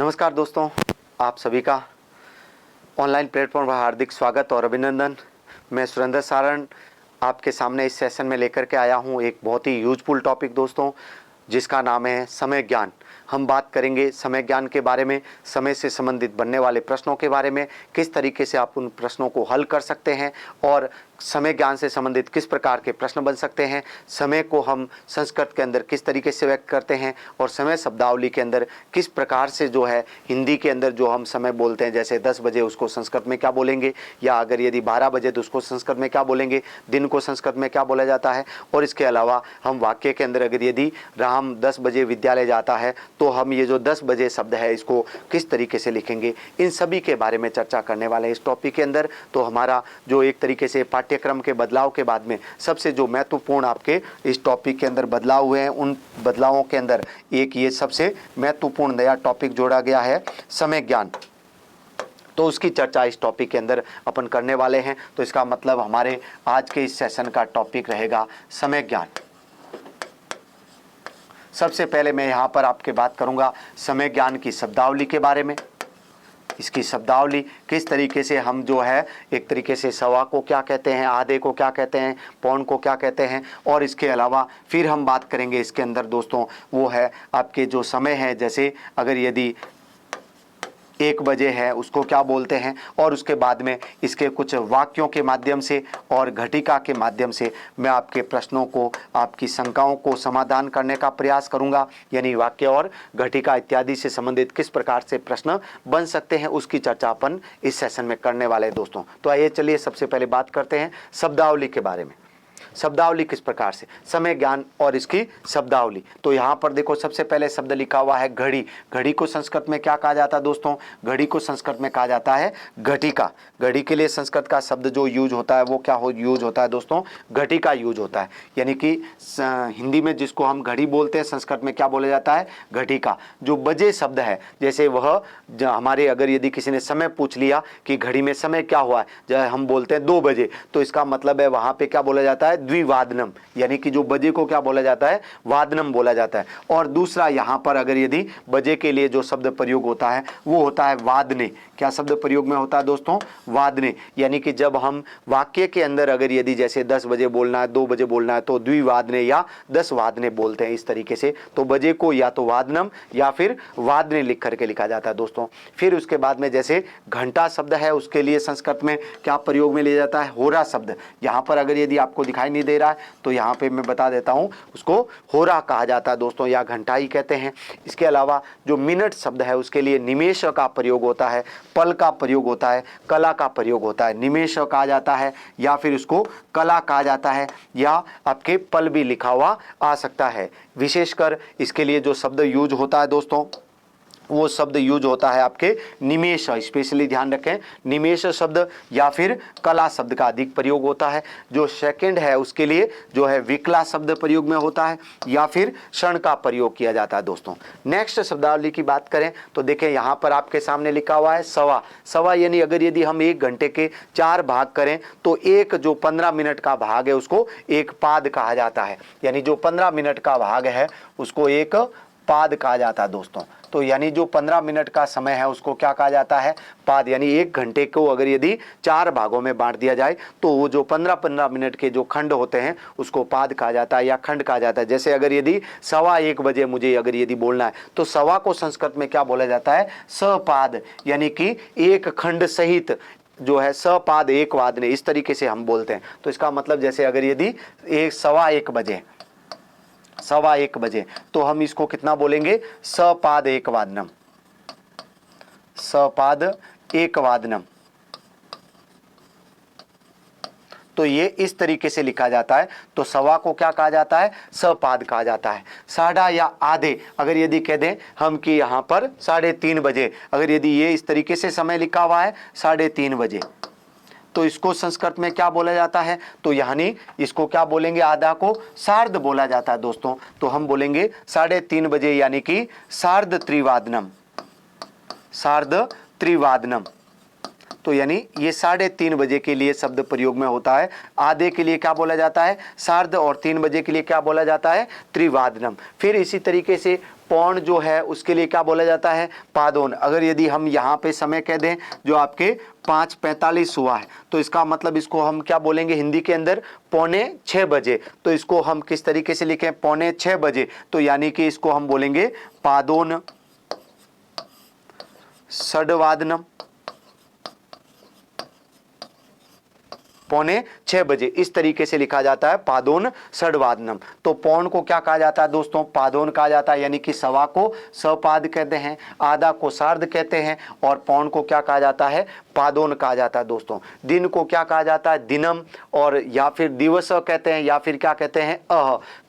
नमस्कार दोस्तों, आप सभी का ऑनलाइन प्लेटफॉर्म पर हार्दिक स्वागत और अभिनंदन। मैं सुरेंद्र सारण आपके सामने इस सेशन में लेकर के आया हूं एक बहुत ही यूजफुल टॉपिक दोस्तों, जिसका नाम है समय ज्ञान। हम बात करेंगे समय ज्ञान के बारे में, समय से संबंधित बनने वाले प्रश्नों के बारे में, किस तरीके से आप उन प्रश्नों को हल कर सकते हैं और समय ज्ञान से संबंधित किस प्रकार के प्रश्न बन सकते हैं, समय को हम संस्कृत के अंदर किस तरीके से व्यक्त करते हैं और समय शब्दावली के अंदर किस प्रकार से जो है हिंदी के अंदर जो हम समय बोलते हैं, जैसे 10 बजे उसको संस्कृत में क्या बोलेंगे, या अगर यदि 12 बजे तो उसको संस्कृत में क्या बोलेंगे, दिन को संस्कृत में क्या बोला जाता है। और इसके अलावा हम वाक्य के अंदर अगर यदि राम 10 बजे विद्यालय जाता है तो हम ये जो 10 बजे शब्द है इसको किस तरीके से लिखेंगे, इन सभी के बारे में चर्चा करने वाले हैं इस टॉपिक के अंदर। तो हमारा जो एक तरीके से पाठ्यक्रम के बदलाव के बाद में सबसे जो महत्वपूर्ण आपके इस टॉपिक के अंदर बदलाव हुए हैं, उन बदलावों के अंदर एक ये सबसे महत्वपूर्ण नया टॉपिक जोड़ा गया है, समय ज्ञान। तो उसकी चर्चा इस टॉपिक के अंदर अपन करने वाले हैं। तो इसका मतलब हमारे आज के इस सेशन का टॉपिक रहेगा समय ज्ञान। सबसे पहले मैं यहाँ पर आपके बात करूँगा समय ज्ञान की शब्दावली के बारे में। इसकी शब्दावली किस तरीके से हम जो है एक तरीके से सवा को क्या कहते हैं, आधे को क्या कहते हैं, पौन को क्या कहते हैं। और इसके अलावा फिर हम बात करेंगे इसके अंदर दोस्तों, वो है आपके जो समय है, जैसे अगर यदि 1 बजे है उसको क्या बोलते हैं। और उसके बाद में इसके कुछ वाक्यों के माध्यम से और घटिका के माध्यम से मैं आपके प्रश्नों को, आपकी शंकाओं को समाधान करने का प्रयास करूंगा। यानी वाक्य और घटिका इत्यादि से संबंधित किस प्रकार से प्रश्न बन सकते हैं उसकी चर्चा अपन इस सेशन में करने वाले हैं दोस्तों। तो आइए चलिए सबसे पहले बात करते हैं शब्दावली के बारे में। शब्दावली किस प्रकार से, समय ज्ञान और इसकी शब्दावली। तो यहाँ पर देखो सबसे पहले शब्द लिखा हुआ है घड़ी। घड़ी को संस्कृत में क्या कहा जाता है दोस्तों, घड़ी को संस्कृत में कहा जाता है घटिका। घड़ी के लिए संस्कृत का शब्द जो यूज होता है वो क्या यूज होता है दोस्तों, घटिका यूज होता है। यानी कि हिंदी में जिसको हम घड़ी बोलते हैं संस्कृत में क्या बोला जाता है, घटिका। जो बजे शब्द है, जैसे वह हमारे अगर यदि किसी ने समय पूछ लिया कि घड़ी में समय क्या हुआ है, जैसे हम बोलते हैं 2 बजे, तो इसका मतलब है वहाँ पे क्या बोला जाता है, द्विवादनम। यानी कि जो बजे को क्या बोला जाता है, वादनम बोला जाता है। और दूसरा यहाँ पर अगर यदि बजे के लिए जो शब्द प्रयोग होता है वो होता है वादने। क्या शब्द प्रयोग में होता है दोस्तों, वादने। यानी कि जब हम वाक्य के अंदर अगर यदि जैसे 10 बजे बोलना है, 2 बजे बोलना है, तो द्विवादने या 10 वादने बोलते हैं इस तरीके से। तो बजे को या तो वादनम या फिर वादने लिख करके लिखा जाता है दोस्तों। फिर उसके बाद में जैसे घंटा शब्द है उसके लिए संस्कृत में क्या प्रयोग में लिया जाता है, होरा शब्द। यहाँ पर अगर यदि आपको दिखाई नहीं दे रहा है तो यहाँ पे मैं बता देता हूँ, उसको होरा कहा जाता है दोस्तों, या घंटा ही कहते हैं। इसके अलावा जो मिनट शब्द है उसके लिए निमेष का प्रयोग होता है, पल का प्रयोग होता है, कला का प्रयोग होता है। निमेष कहा जाता है या फिर उसको कला कहा जाता है, या आपके पल भी लिखा हुआ आ सकता है। विशेषकर इसके लिए जो शब्द यूज होता है दोस्तों, वो शब्द यूज होता है आपके निमेष। स्पेशली ध्यान रखें, निमेष शब्द या फिर कला शब्द का अधिक प्रयोग होता है। जो सेकंड है उसके लिए जो है विकला शब्द प्रयोग में होता है, या फिर क्षण का प्रयोग किया जाता है दोस्तों। नेक्स्ट शब्दावली की बात करें तो देखें यहाँ पर आपके सामने लिखा हुआ है सवा। सवा यानी अगर यदि हम 1 घंटे के 4 भाग करें तो एक जो 15 मिनट का भाग है उसको एक पाद कहा जाता है। यानी जो 15 मिनट का भाग है उसको एक पाद कहा जाता है दोस्तों। तो यानी जो 15 मिनट का समय है उसको क्या कहा जाता है, पाद। यानी 1 घंटे को अगर यदि 4 भागों में बांट दिया जाए तो वो जो 15-15 मिनट के जो खंड होते हैं उसको पाद कहा जाता है या खंड कहा जाता है। जैसे अगर यदि 1:15 बजे मुझे अगर यदि बोलना है तो सवा को संस्कृत में क्या बोला जाता है, सपाद। यानी कि एक खंड सहित जो है सपाद एक वादने, इस तरीके से हम बोलते हैं। तो इसका मतलब जैसे अगर यदि 1:15 बजे, 1:15 बजे, तो हम इसको कितना बोलेंगे, सपाद एक वादनम, सपाद एक वादनम। तो ये इस तरीके से लिखा जाता है। तो सवा को क्या कहा जाता है, सपाद कहा जाता है। साढ़ा या आधे अगर यदि कह दें हम कि यहाँ पर 3:30 बजे, अगर यदि ये इस तरीके से समय लिखा हुआ है 3:30 बजे, तो इसको संस्कृत में क्या बोला जाता है, तो यानी इसको क्या बोलेंगे, आधा को सार्ध बोला जाता है दोस्तों। तो हम बोलेंगे 3:30 बजे यानी कि सार्ध त्रिवादनम, सार्ध त्रिवादनम। तो यानी ये 3:30 बजे के लिए शब्द प्रयोग में होता है। आधे के लिए क्या बोला जाता है, सार्ध, और 3 बजे के लिए क्या बोला जाता है, त्रिवादनम। फिर इसी तरीके से पौन जो है उसके लिए क्या बोला जाता है, पादोन। अगर यदि हम यहाँ पे समय कह दें जो आपके 5:45 हुआ है, तो इसका मतलब इसको हम क्या बोलेंगे हिंदी के अंदर, 5:45 बजे। तो इसको हम किस तरीके से लिखें, 5:45 बजे, तो यानी कि इसको हम बोलेंगे पादोन षड्वादनम, 5:45 बजे, इस तरीके से लिखा जाता है पादोन षड्वादनम। तो पौन को क्या कहा जाता है दोस्तों, पादोन कहा जाता है, यानी कि सवा को सपाद कहते हैं, आधा को सार्ध कहते हैं, और पौन को क्या कहा जाता है, पादोन कहा जाता है दोस्तों। दिन को क्या कहा जाता है, दिनम, और या फिर दिवस कहते हैं, या फिर क्या कहते हैं,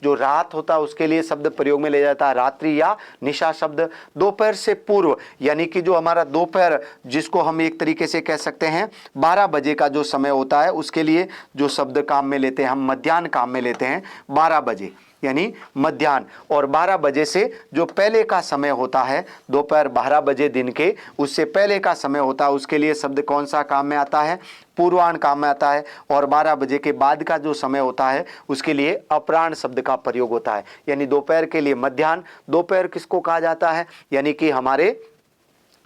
जो रात होता है उसके लिए शब्द प्रयोग में ले जाता है रात्रि या निशा शब्द। दोपहर से पूर्व, यानी कि जो हमारा दोपहर, जिसको हम एक तरीके से कह सकते हैं 12 बजे का जो समय होता है, उसके लिए जो शब्द काम में लेते हैं हम, मध्याह्न काम में लेते हैं 12 बजे, यानी मध्याह्न। और 12 बजे से जो पहले का समय होता है, दोपहर 12 बजे दिन के, उससे पहले का समय होता है, उसके लिए शब्द कौन सा काम में आता है, पूर्वाह्न काम में आता है। और 12 बजे के बाद का जो समय होता है उसके लिए अपराह्न शब्द का प्रयोग होता है, यानी दोपहर के लिए मध्याह्न। दोपहर किसको कहा जाता है, यानी कि हमारे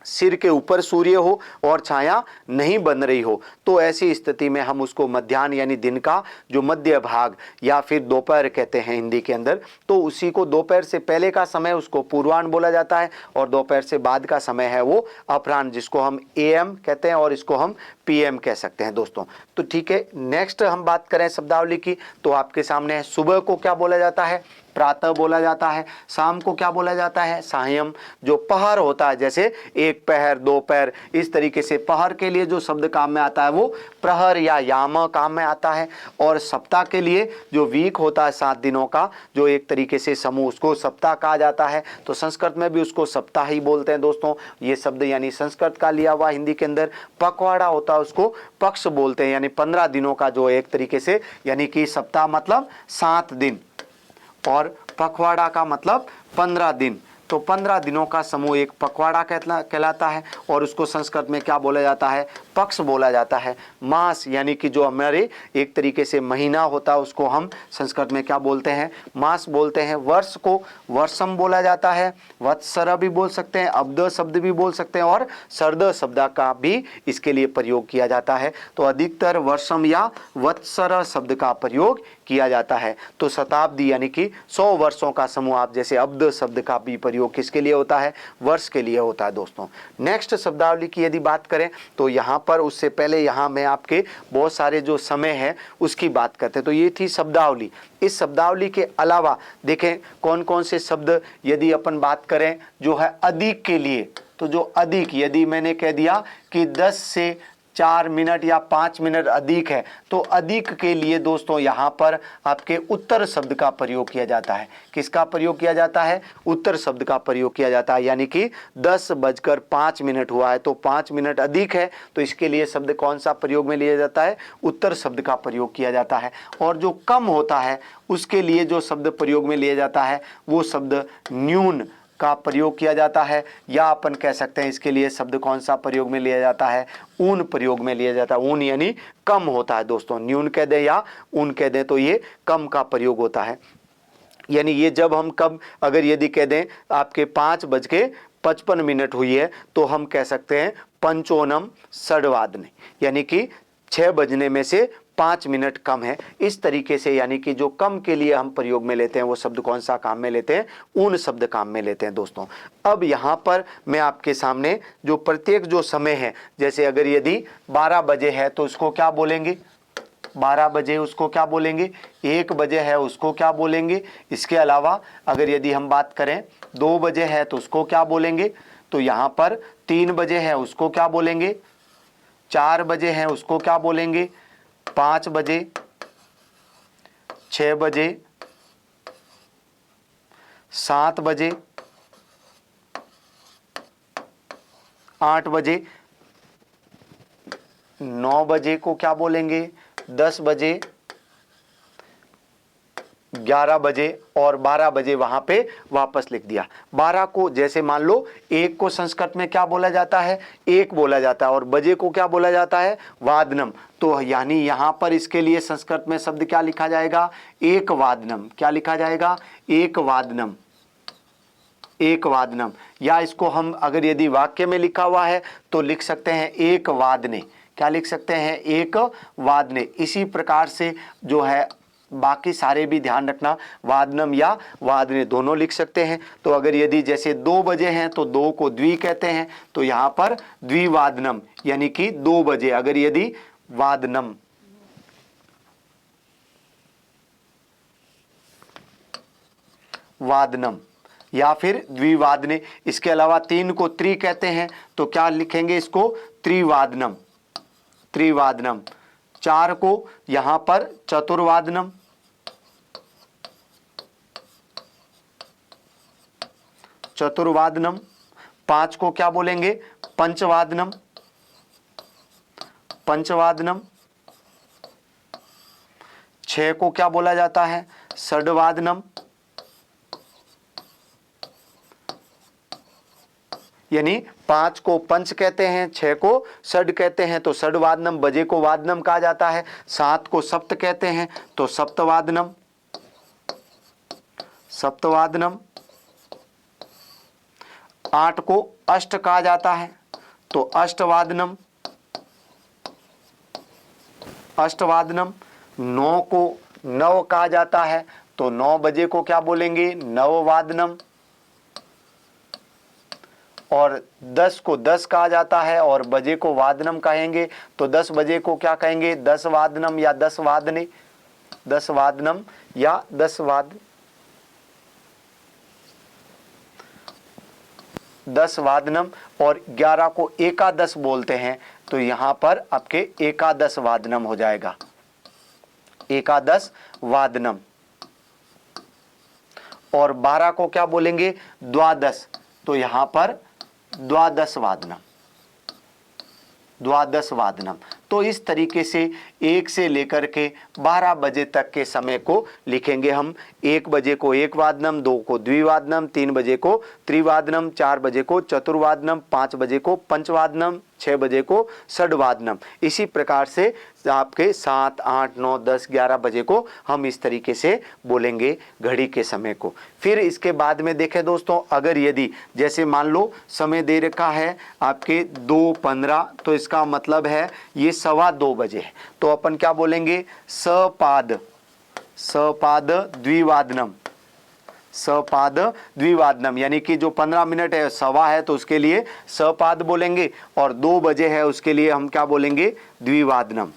सिर के ऊपर सूर्य हो और छाया नहीं बन रही हो, तो ऐसी स्थिति में हम उसको मध्याह्न यानी दिन का जो मध्य भाग या फिर दोपहर कहते हैं हिंदी के अंदर। तो उसी को दोपहर से पहले का समय उसको पूर्वाह्न बोला जाता है, और दोपहर से बाद का समय है वो अपराह्न, जिसको हम AM कहते हैं और इसको हम PM कह सकते हैं दोस्तों। तो ठीक है, नेक्स्ट हम बात करें शब्दावली की, तो आपके सामने है, सुबह को क्या बोला जाता है, प्रातः बोला जाता है। शाम को क्या बोला जाता है, सायं। जो पहर होता है, जैसे एक पहर, दो पहर, इस तरीके से पहर के लिए जो शब्द काम में आता है वो प्रहर या याम काम में आता है। और सप्ताह के लिए जो वीक होता है 7 दिनों का जो एक तरीके से समूह, उसको सप्ताह कहा जाता है। तो संस्कृत में भी उसको सप्ताह ही बोलते हैं दोस्तों। ये शब्द यानी संस्कृत का लिया हुआ हिंदी के अंदर। पखवाड़ा होता है उसको पक्ष बोलते हैं, यानी 15 दिनों का जो एक तरीके से, यानी कि सप्ताह मतलब 7 दिन और पखवाड़ा का मतलब 15 दिन। तो 15 दिनों का समूह एक पखवाड़ा कहलाता है, और उसको संस्कृत में क्या बोला जाता है, पक्ष बोला जाता है। मास यानी कि जो हमारे एक तरीके से महीना होता है उसको हम संस्कृत में क्या बोलते हैं, मास बोलते हैं। वर्ष को वर्षम बोला जाता है, वत्सर भी बोल सकते हैं, अब्द शब्द भी बोल सकते हैं, और शरद शब्द का भी इसके लिए प्रयोग किया जाता है। तो अधिकतर वर्षम या वत्सर शब्द का प्रयोग किया जाता है। तो शताब्दी यानी कि 100 वर्षों का समूह, आप जैसे अब्द शब्द का भी प्रयोग किसके लिए होता है, वर्ष के लिए होता है दोस्तों। नेक्स्ट शब्दावली की यदि बात करें तो यहाँ पर उससे पहले यहाँ मैं आपके बहुत सारे जो समय है उसकी बात करते हैं। तो ये थी शब्दावली। इस शब्दावली के अलावा देखें कौन कौन से शब्द यदि अपन बात करें जो है अधिक के लिए, तो जो अधिक, यदि मैंने कह दिया कि 10 से 4 मिनट या 5 मिनट अधिक है, तो अधिक के लिए दोस्तों यहाँ पर आपके उत्तर शब्द का प्रयोग किया जाता है। किसका प्रयोग किया जाता है, उत्तर शब्द का प्रयोग किया जाता है। यानी कि 10:05 हुआ है तो 5 मिनट अधिक है, तो इसके लिए शब्द कौन सा प्रयोग में लिया जाता है, उत्तर शब्द का प्रयोग किया जाता है। और जो कम होता है उसके लिए जो शब्द प्रयोग में लिया जाता है वो शब्द न्यून का प्रयोग किया जाता है, या अपन कह सकते हैं इसके लिए शब्द कौन सा प्रयोग में लिया जाता है, ऊन प्रयोग में लिया जाता है। ऊन यानी कम होता है दोस्तों, न्यून कह दें या ऊन कह दें तो ये कम का प्रयोग होता है। यानी ये जब हम कब, अगर यदि कह दें आपके 5:55 हुई है तो हम कह सकते हैं पंचोनम षड्वादने, यानी कि 6 बजने में से 5 मिनट कम है। इस तरीके से यानी कि जो कम के लिए हम प्रयोग में लेते हैं वो शब्द कौन सा काम में लेते हैं, ऊन शब्द काम में लेते हैं दोस्तों। अब यहाँ पर मैं आपके सामने जो प्रत्येक जो समय है, जैसे अगर यदि 12 बजे है तो उसको क्या बोलेंगे, 12 बजे उसको क्या बोलेंगे, 1 बजे है उसको क्या बोलेंगे। इसके अलावा अगर यदि हम बात करें 2 बजे है तो उसको क्या बोलेंगे, तो यहाँ पर 3 बजे है उसको क्या बोलेंगे, 4 बजे है उसको क्या बोलेंगे, 5 बजे, 6 बजे, 7 बजे, 8 बजे, 9 बजे को क्या बोलेंगे, 10 बजे, 11 बजे और 12 बजे वहां पे वापस लिख दिया। 12 को जैसे मान लो 1 को संस्कृत में क्या बोला जाता है, 1 बोला जाता है, और बजे को क्या बोला जाता है, वादनम। तो यानी यहां पर इसके लिए संस्कृत में शब्द क्या लिखा जाएगा, एक वादनम। क्या लिखा जाएगा, एक वादनम। एक वादनम, या इसको हम अगर यदि वाक्य में लिखा हुआ है तो लिख सकते हैं एक वादने। क्या लिख सकते हैं? एक वादने। इसी प्रकार से जो है बाकी सारे भी ध्यान रखना, वादनम या वादने दोनों लिख सकते हैं। तो अगर यदि जैसे 2 बजे हैं तो 2 को द्वि कहते हैं, तो यहाँ पर द्विवादनम यानी कि 2 बजे। अगर यदि वादनम, वादनम या फिर द्विवादने। इसके अलावा 3 को त्रि कहते हैं, तो क्या लिखेंगे इसको? त्रिवादनम, त्रिवादनम। 4 को यहां पर चतुर्वादनम, चतुर्वादनम। 5 को क्या बोलेंगे? पंचवादनम, पंचवादनम। 6 को क्या बोला जाता है? षड्वादनम, यानी 5 को पंच कहते हैं, 6 को षड कहते हैं, तो षड्वादनम। बजे को वादनम कहा जाता है। 7 को सप्त कहते हैं, तो सप्तवादनम, सप्तवादनम। 8 को अष्ट कहा जाता है, तो अष्टवादनम, अष्टवादनम। 9 को नव कहा जाता है, तो 9 बजे को क्या बोलेंगे? नववादनम। और 10 को 10 कहा जाता है और बजे को वादनम कहेंगे, तो 10 बजे को क्या कहेंगे? 10 वादनम या 10 वादने, 10 वादनम या 10 वाद, 10 वादनम। और 11 को एकादश बोलते हैं, तो यहां पर आपके एकादश वादनम हो जाएगा, एकादश वादनम। और 12 को क्या बोलेंगे? द्वादश, तो यहां पर द्वादश वादनम, द्वादश वादनम। तो इस तरीके से 1 से लेकर के 12 बजे तक के समय को लिखेंगे हम। 1 बजे को एक वादनम, 2 को द्विवादनम, 3 बजे को त्रिवादनम, 4 बजे को चतुर्वादनम, 5 बजे को पंचवादनम, 6 बजे को षड्वादनम। इसी प्रकार से आपके 7, 8, 9, 10, 11 बजे को हम इस तरीके से बोलेंगे घड़ी के समय को। फिर इसके बाद में देखें दोस्तों, अगर यदि जैसे मान लो समय दे रखा है आपके 2:15, तो इसका मतलब है ये 2:15 बजे है, तो अपन क्या बोलेंगे? सपाद, सपाद द्विवादनम, सपाद द्विवादनम। यानी कि जो 15 मिनट है सवा है, तो उसके लिए सपाद बोलेंगे, और 2 बजे है उसके लिए हम क्या बोलेंगे? द्विवादनम,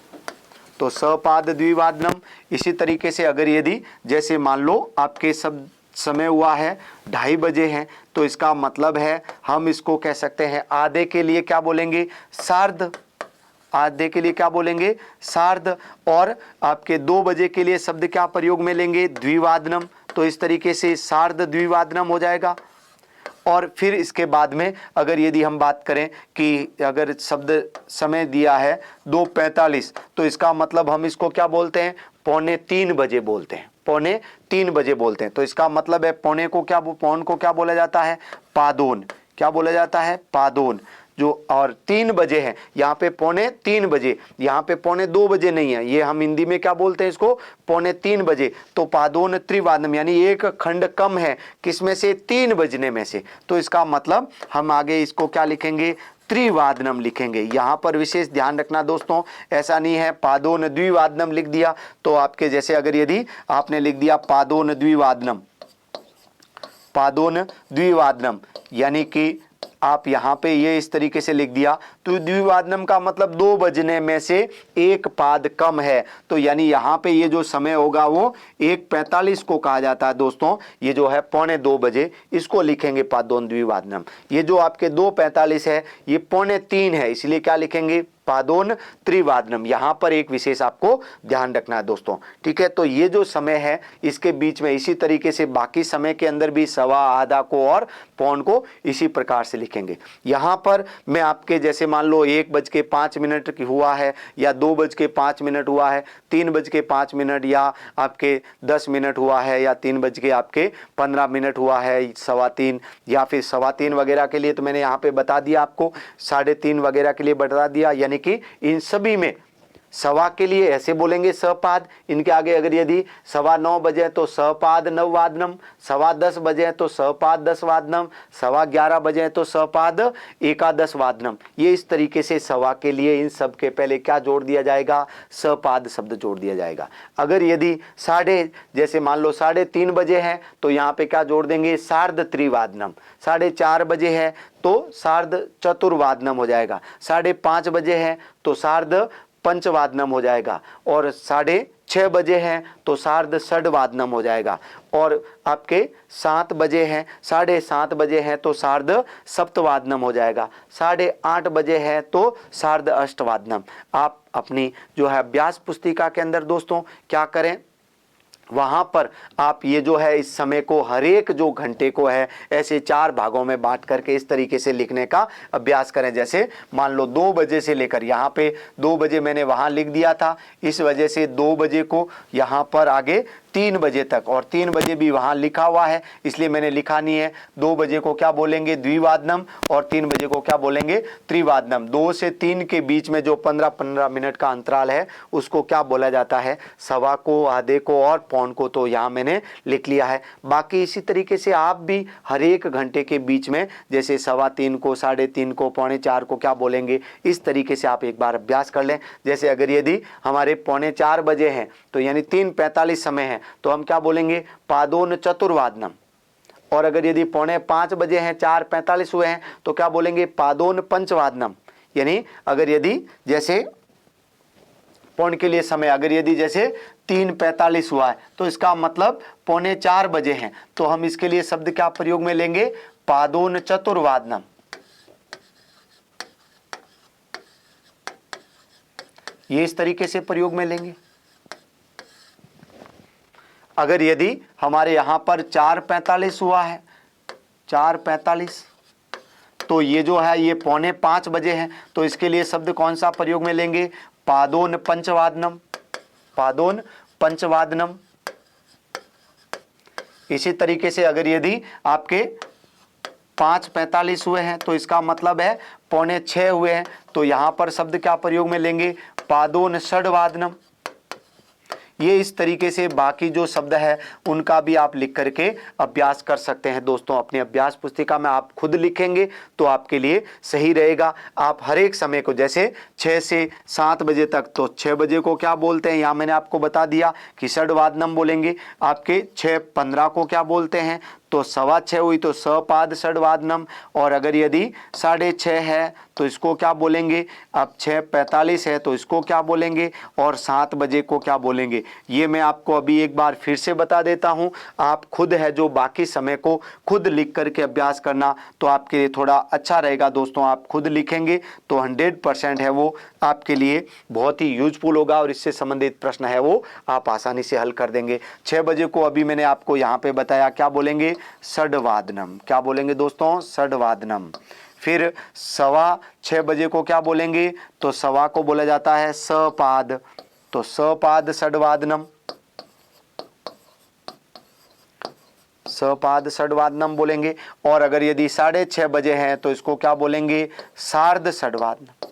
तो सपाद द्विवादनम। इसी तरीके से अगर यदि जैसे मान लो आपके सब समय हुआ है 2:30 बजे है, तो इसका मतलब है हम इसको कह सकते हैं आधे के लिए क्या बोलेंगे? सार्ध, आधे के लिए क्या बोलेंगे? सार्ध। और आपके 2 बजे के लिए शब्द क्या प्रयोग में लेंगे? द्विवादनम, तो इस तरीके से सार्ध द्विवादनम हो जाएगा। और फिर इसके बाद में अगर यदि हम बात करें कि अगर शब्द समय दिया है 2:45, तो इसका मतलब हम इसको क्या बोलते हैं? 2:45 बजे बोलते हैं, 2:45 बजे बोलते हैं। तो इसका मतलब है पौने को क्या बोला जाता है? पादोन। क्या बोला जाता है? पादोन। जो और 3 बजे है, यहाँ पे 2:45 बजे, यहाँ पे 2:45 बजे नहीं है, ये हम हिंदी में क्या बोलते हैं इसको? 2:45 बजे। तो पादोन त्रिवादनम, यानी एक खंड कम है किसमें से? 3 बजने में से। तो इसका मतलब हम आगे इसको क्या लिखेंगे? त्रिवादनम लिखेंगे। यहाँ पर विशेष ध्यान रखना दोस्तों, ऐसा नहीं है पादोन द्विवादनम लिख दिया तो आपके जैसे अगर यदि आपने लिख दिया पादोन द्विवादनम, पादोन द्विवादनम, यानी कि आप यहाँ पे ये इस तरीके से लिख दिया, तो द्विवादनम का मतलब 2 बजने में से एक पाद कम है, तो यानी यहाँ पे ये जो समय होगा वो 1:45 को कहा जाता है दोस्तों। ये जो है 2:45 बजे, इसको लिखेंगे पादोन द्विवादनम। ये जो आपके 2:45 है ये 2:45 है, इसलिए क्या लिखेंगे? पादोन त्रिवादनम। यहाँ पर एक विशेष आपको ध्यान रखना है दोस्तों, ठीक है। तो ये जो समय है इसके बीच में इसी तरीके से बाकी समय के अंदर भी सवा, आधा को और पौन को इसी प्रकार से लिखेंगे। यहाँ पर मैं आपके जैसे मान लो 1:05 की हुआ है, या 2:05 हुआ है, 3:05 या आपके 10 मिनट हुआ है, या 3:15 हुआ है, 3:15 या फिर 3:15 वगैरह के लिए तो मैंने यहाँ पे बता दिया आपको, 3:30 वगैरह के लिए बता दिया। यानी कि इन सभी में सवा के लिए ऐसे बोलेंगे सपाद, इनके आगे अगर यदि 9:15 बजे तो सपाद नववादनम, 10:15 बजे तो सपाद 10वादनम, 11:15 बजे तो सपाद एकादशवादनम। ये इस तरीके से सवा के लिए इन सब के पहले क्या जोड़ दिया जाएगा, सपाद शब्द जोड़ दिया जाएगा। अगर यदि जैसे मान लो 3:30 बजे है तो यहाँ पे क्या जोड़ देंगे, सार्ध त्रिवादनम। 4:30 बजे है तो सार्ध चतुर्वादनम हो जाएगा, 5:30 बजे है तो सार्ध पंचवादनम हो जाएगा, और 6:30 बजे हैं तो सार्ध षड्वादनम हो जाएगा, और आपके 7 बजे हैं 7:30 बजे हैं तो सार्ध सप्तवादनम हो जाएगा, 8:30 बजे है तो सार्ध अष्टवादनम। आप अपनी जो है अभ्यास पुस्तिका के अंदर दोस्तों क्या करें, वहाँ पर आप ये जो है इस समय को हर एक जो घंटे को है ऐसे 4 भागों में बांट करके इस तरीके से लिखने का अभ्यास करें। जैसे मान लो 2 बजे से लेकर यहाँ पे 2 बजे मैंने वहाँ लिख दिया था, इस वजह से 2 बजे को यहाँ पर आगे 3 बजे तक, और 3 बजे भी वहाँ लिखा हुआ है इसलिए मैंने लिखा नहीं है। 2 बजे को क्या बोलेंगे, द्विवादनम, और 3 बजे को क्या बोलेंगे, त्रिवादनम। 2 से 3 के बीच में जो 15-15 मिनट का अंतराल है उसको क्या बोला जाता है, सवा को, आधे को और पौन को, तो यहाँ मैंने लिख लिया है। बाकी इसी तरीके से आप भी हर एक घंटे के बीच में जैसे 3:15 को, 3:30 को, 3:45 को क्या बोलेंगे, इस तरीके से आप एक बार अभ्यास कर लें। जैसे अगर यदि हमारे 3:45 बजे हैं तो यानी 3:45 समय है तो हम क्या बोलेंगे, पादोन चतुर्वादनम, और अगर यदि 4:45 बजे हैं, 4:45 हुए हैं तो क्या बोलेंगे, पादोन पंचवादनम। यानी अगर यदि जैसे पौन के लिए समय अगर यदि जैसे 3:45 हुआ है तो इसका मतलब 3:45 बजे हैं, तो हम इसके लिए शब्द क्या प्रयोग में लेंगे, पादोन चतुर्वादनम। ये इस तरीके से प्रयोग में लेंगे। अगर यदि हमारे यहां पर 4:45 हुआ है, 4:45, तो ये जो है ये 4:45 बजे है, तो इसके लिए शब्द कौन सा प्रयोग में लेंगे, पादोन पंचवादनम, पादोन पंचवादनम। इसी तरीके से अगर यदि आपके 5:45 हुए हैं तो इसका मतलब है 5:45 हुए हैं, तो यहां पर शब्द क्या प्रयोग में लेंगे, पादोन षड्वादनम। ये इस तरीके से बाकी जो शब्द है उनका भी आप लिख करके अभ्यास कर सकते हैं दोस्तों। अपनी अभ्यास पुस्तिका में आप खुद लिखेंगे तो आपके लिए सही रहेगा। आप हर एक समय को जैसे 6 से 7 बजे तक, तो 6 बजे को क्या बोलते हैं, यहाँ मैंने आपको बता दिया कि षड्वादनम बोलेंगे। आपके 6:15 को क्या बोलते हैं, तो 6:15 हुई तो सपाद षड्वादनम, और अगर यदि 6:30 है तो इसको क्या बोलेंगे, अब 6:45 है तो इसको क्या बोलेंगे, और 7 बजे को क्या बोलेंगे। ये मैं आपको अभी एक बार फिर से बता देता हूँ। आप खुद है जो बाकी समय को खुद लिख करके अभ्यास करना तो आपके लिए थोड़ा अच्छा रहेगा दोस्तों। आप खुद लिखेंगे तो 100% है वो आपके लिए बहुत ही यूजफुल होगा, और इससे संबंधित प्रश्न है वो आप आसानी से हल कर देंगे। 6 बजे को अभी मैंने आपको यहाँ पे बताया क्या बोलेंगे, षड्वादनम। क्या बोलेंगे दोस्तों, षड्वादनम। फिर 6:15 बजे को क्या बोलेंगे, तो सवा को बोला जाता है सपाद, तो सपाद षड्वादनम, सपाद षड्वादनम बोलेंगे। और अगर यदि 6:30 बजे हैं तो इसको क्या बोलेंगे, सार्ध षड्वादनम,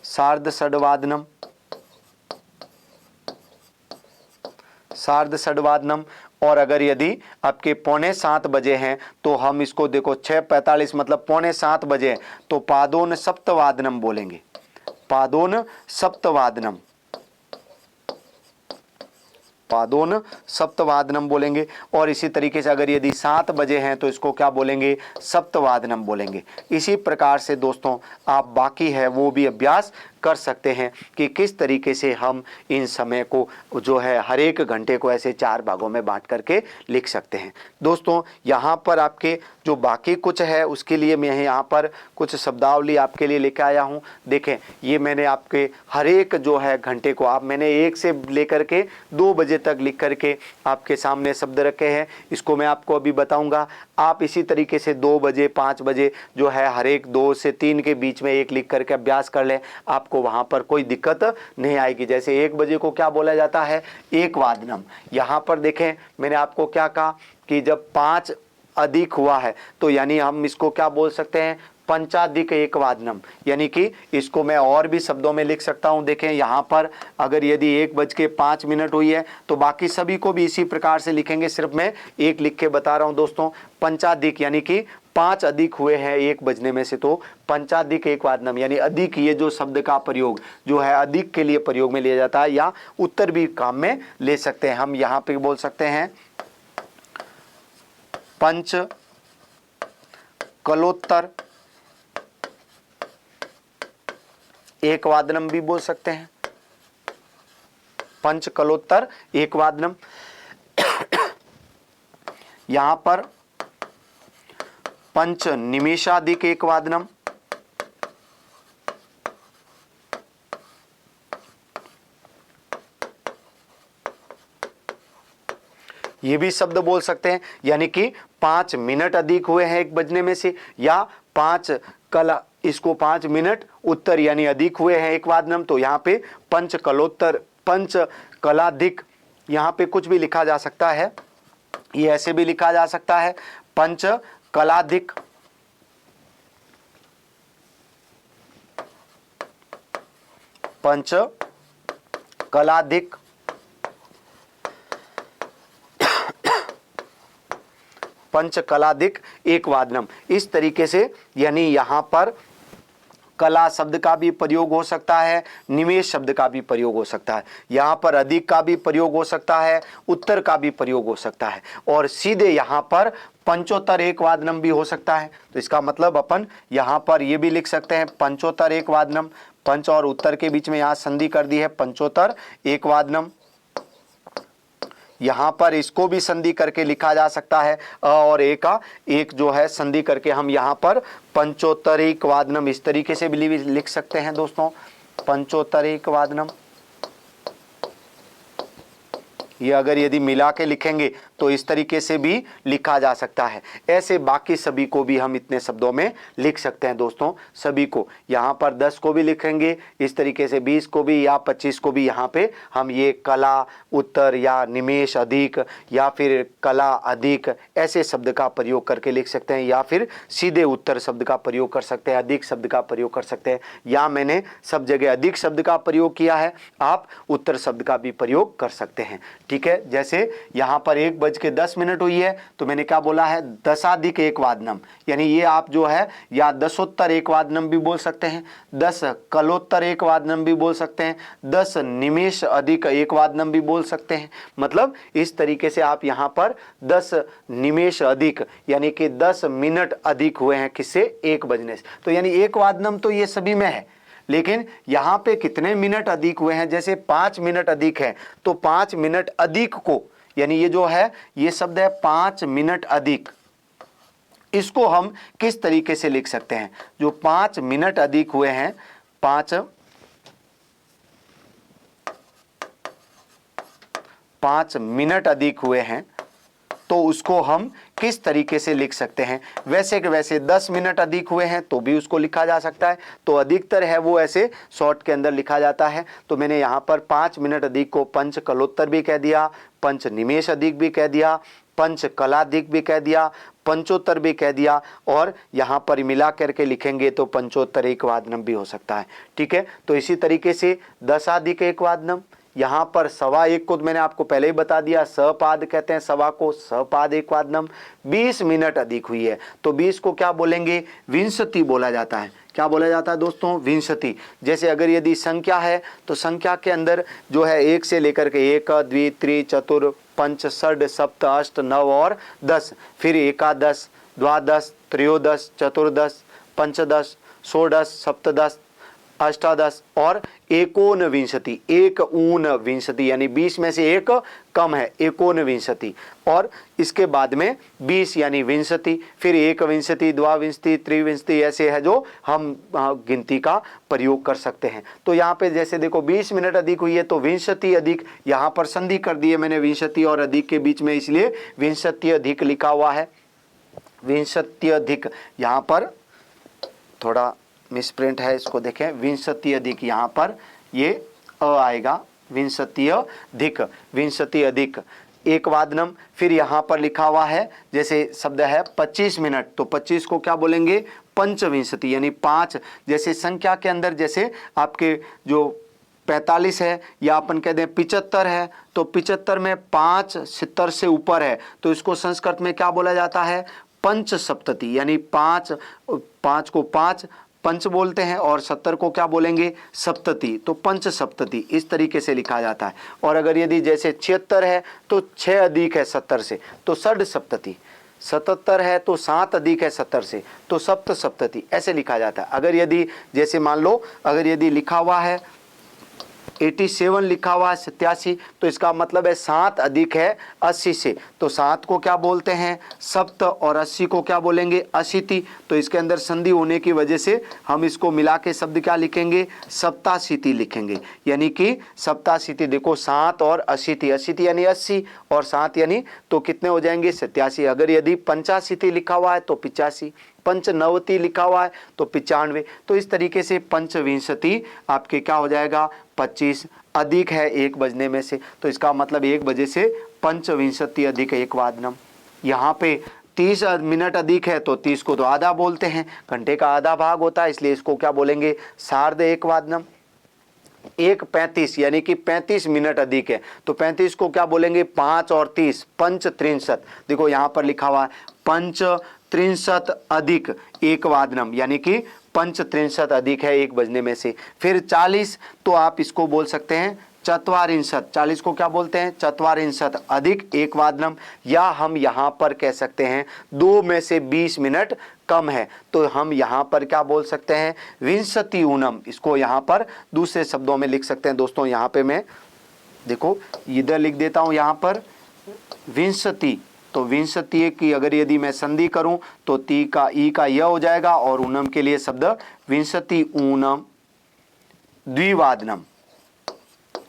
सार्ध षड्वादनम, सार्ध षड्वादनम। और अगर यदि आपके 6:45 बजे हैं तो हम इसको देखो 6:45 मतलब 6:45 बजे, तो पादोन सप्तवादनम बोलेंगे, पादोन सप्तवादनम, पादोन सप्तवादनम बोलेंगे। और इसी तरीके से अगर यदि 7 बजे हैं तो इसको क्या बोलेंगे, सप्तवादनम बोलेंगे। इसी प्रकार से दोस्तों आप बाकी है वो भी अभ्यास कर सकते हैं कि किस तरीके से हम इन समय को जो है हर एक घंटे को ऐसे 4 भागों में बांट करके लिख सकते हैं। दोस्तों यहाँ पर आपके जो बाकी कुछ है उसके लिए मैं यहाँ पर कुछ शब्दावली आपके लिए लेकर आया हूँ। देखें ये मैंने आपके हर एक जो है घंटे को आप मैंने 1 से लेकर के 2 बजे तक लिख करके आपके सामने शब्द रखे हैं, इसको मैं आपको अभी बताऊँगा। आप इसी तरीके से 2 बजे 5 बजे जो है हर एक 2 से 3 के बीच में एक लिख करके अभ्यास कर लें, आपको वहाँ पर कोई दिक्कत नहीं आएगी। जैसे 1 बजे को क्या बोला जाता है, एक वादनम। यहाँ पर देखें मैंने आपको क्या कहा कि जब 5 अधिक हुआ है तो यानी हम इसको क्या बोल सकते हैं, पंचाधिक एकवादनम, यानी कि इसको मैं और भी शब्दों में लिख सकता हूं। देखें यहाँ पर अगर यदि 1:05 हुई है तो बाकी सभी को भी इसी प्रकार से लिखेंगे, सिर्फ मैं एक लिख के बता रहा हूं दोस्तों। पंचाधिक यानी कि 5 अधिक हुए हैं 1 बजने में से, तो पंचाधिक एकवादनम यानी अधिक, ये जो शब्द का प्रयोग जो है अधिक के लिए प्रयोग में लिया जाता है, या उत्तर भी काम में ले सकते हैं। हम यहाँ पे बोल सकते हैं पंच कलोत्तर एकवादनम भी बोल सकते हैं, पंच कलोत्तर एकवादनम। यहां पर पंच निमेषाधिक एकवादनम, ये भी शब्द बोल सकते हैं, यानी कि 5 मिनट अधिक हुए हैं 1 बजने में से, या 5 कला, इसको 5 मिनट उत्तर यानी अधिक हुए हैं एकवादनम। तो यहाँ पे पंच कलोत्तर, पंच कलाधिक, यहाँ पे कुछ भी लिखा जा सकता है, ये ऐसे भी लिखा जा सकता है पंच कलाधिक, पंच कलाधिक, पंच कलाधिक एकवादनम। इस तरीके से यानी यहाँ पर कला शब्द का भी प्रयोग हो सकता है, निमेष शब्द का भी प्रयोग हो सकता है, यहाँ पर अधिक का भी प्रयोग हो सकता है, उत्तर का भी प्रयोग हो सकता है, और सीधे यहाँ पर पंचोत्तर एकवादनम भी हो सकता है। तो इसका मतलब अपन यहाँ पर ये भी लिख सकते हैं पंचोत्तर एकवादनम, पंच और उत्तर के बीच में यहाँ संधि कर दी है पंचोत्तर एकवादनम। यहाँ पर इसको भी संधि करके लिखा जा सकता है, अ और ए का एक जो है संधि करके हम यहाँ पर पंचोत्तरिक वादनम इस तरीके से भी लिख सकते हैं दोस्तों, पंचोत्तरिक वादनम। ये अगर यदि मिला के लिखेंगे तो इस तरीके से भी लिखा जा सकता है। ऐसे बाकी सभी को भी हम इतने शब्दों में लिख सकते हैं दोस्तों, सभी को। यहाँ पर 10 को भी लिखेंगे इस तरीके से, 20 को भी या 25 को भी। यहाँ पे हम ये कला उत्तर या निमेष अधिक या फिर कला अधिक ऐसे शब्द का प्रयोग करके लिख सकते हैं, या फिर सीधे उत्तर शब्द का प्रयोग कर सकते हैं, अधिक शब्द का प्रयोग कर सकते हैं, या मैंने सब जगह अधिक शब्द का प्रयोग किया है, आप उत्तर शब्द का भी प्रयोग कर सकते हैं। ठीक है, जैसे यहाँ पर 1:10 हुई है तो मैंने क्या बोला है, दशाधिक एकवादनम, यानी ये आप जो है या दशोत्तर एकवादनम भी बोल सकते हैं, 10 कलोत्तर एकवादनम भी बोल सकते हैं, 10 निमेष अधिक एकवादनम भी बोल सकते हैं। मतलब इस तरीके से आप यहाँ पर 10 निमेष अधिक यानी कि 10 मिनट अधिक हुए हैं किससे, 1 बजने से। तो यानी एकवादनम तो ये सभी में है, लेकिन यहाँ पे कितने मिनट अधिक हुए हैं, जैसे 5 मिनट अधिक है तो 5 मिनट अधिक को, यानी ये जो है ये शब्द है 5 मिनट अधिक, इसको हम किस तरीके से लिख सकते हैं, जो 5 मिनट अधिक हुए हैं, 5 मिनट अधिक हुए हैं तो उसको हम किस तरीके से लिख सकते हैं। वैसे के वैसे 10 मिनट अधिक हुए हैं तो भी उसको लिखा जा सकता है, तो अधिकतर है वो ऐसे शॉर्ट के अंदर लिखा जाता है। तो मैंने यहाँ पर 5 मिनट अधिक को पंच कलोत्तर भी कह दिया, पंच निमेष अधिक भी कह दिया, पंच कलाधिक भी कह दिया, पंचोत्तर भी कह दिया, और यहाँ पर मिला करके लिखेंगे तो पंचोत्तर एकवादनम भी हो सकता है। ठीक है, तो इसी तरीके से दशाधिक एकवादनम, यहाँ पर 1.25 को मैंने आपको पहले ही बता दिया, सपाद कहते हैं सवा को, सपाद एकवादनम। 20 मिनट अधिक हुई है तो 20 को क्या बोलेंगे, विंशति बोला जाता है। क्या बोला जाता है दोस्तों, विंशति। जैसे अगर यदि संख्या है तो संख्या के अंदर जो है 1 से लेकर के 1 द्वि त्रि चतुर पंच षड सप्त अष्ट 9 और 10, फिर एकादश द्वादश त्रयोदश चतुर्दश पंचदश षोडश सप्तदश अष्टादश और एकोनविंशति, एक ऊनविंशति, यानी 20 में से एक कम है, एकोनविंशति। और इसके बाद में 20 यानी विंशति, फिर एकविंशति द्वाविंशति त्रिविंशति, ऐसे है जो हम गिनती का प्रयोग कर सकते हैं। तो यहाँ पे जैसे देखो 20 मिनट अधिक हुई है तो विंशति अधिक, यहाँ पर संधि कर दी है मैंने विंशति और अधिक के बीच में, इसलिए विंशति अधिक लिखा हुआ है। विंशति अधिक, यहाँ पर थोड़ा मिसप्रिंट है, इसको देखें, विंशति अधिक, यहाँ पर ये अ आएगा, विंशति अधिक, विंशति अधिक एकवादनम। फिर यहाँ पर लिखा हुआ है जैसे शब्द है 25 मिनट, तो 25 को क्या बोलेंगे, पंचविंशति यानी 5, जैसे संख्या के अंदर जैसे आपके जो 45 है या अपन कह दें 75 है, तो 75 में 5 70 से ऊपर है तो इसको संस्कृत में क्या बोला जाता है, पंच सप्तति, यानी 5 को 5 पंच बोलते हैं और 70 को क्या बोलेंगे, सप्तति, तो पंच सप्तति इस तरीके से लिखा जाता है। और अगर यदि जैसे 76 है तो 6 अधिक है 70 से तो षड सप्तति, 77 है तो 7 अधिक है 70 से तो सप्त सप्तति, ऐसे लिखा जाता है। अगर यदि जैसे मान लो अगर यदि लिखा हुआ है 87 लिखा हुआ है 87, तो इसका मतलब है 7 अधिक है 80 से, तो 7 को क्या बोलते हैं, सप्त, और 80 को क्या बोलेंगे, अशीति। तो इसके अंदर संधि होने की वजह से हम इसको मिला के शब्द क्या लिखेंगे, सप्ताशीति लिखेंगे, यानी कि सप्ताशीति। देखो 7 और अशीति, अशीति यानी 80 और 7 यानी तो कितने हो जाएंगे, 87। अगर यदि पंचाशीति लिखा हुआ है तो 85, पंचनवति लिखा हुआ है तो 95। तो इस तरीके से पंचविंशति आपके क्या हो जाएगा, 25 अधिक है 1 बजने में से, तो इसका मतलब 1 बजे से पंचविंशति अधिक 1 वादनम। यहाँ पे 30 मिनट अधिक है तो 30 को तो आधा बोलते हैं, घंटे का आधा भाग होता है, इसलिए इसको क्या बोलेंगे, सार्ध 1 वादनम। 1:35 यानी कि 35 मिनट अधिक है तो 35 को क्या बोलेंगे, 5 और 30 पंच 63। देखो यहाँ पर लिखा हुआ है पंच 63 अधिक 1 वादनम, यानी कि पंच 63 अधिक है 1 बजने में से। फिर 40 तो आप इसको बोल सकते हैं चत्वारिंशत, 40 को क्या बोलते हैं, चत्वारिंशत अधिक 1 वादनम, या हम यहाँ पर कह सकते हैं 2 में से 20 मिनट कम है तो हम यहाँ पर क्या बोल सकते हैं, विंशति ऊनम। इसको यहाँ पर दूसरे शब्दों में लिख सकते हैं दोस्तों। यहाँ पे मैं देखो इधर लिख देता हूँ यहाँ पर विंशति, तो विंशति की अगर यदि मैं संधि करूं तो ती का ई का य हो जाएगा और ऊनम के लिए शब्द विंशति ऊनम द्विवादनम,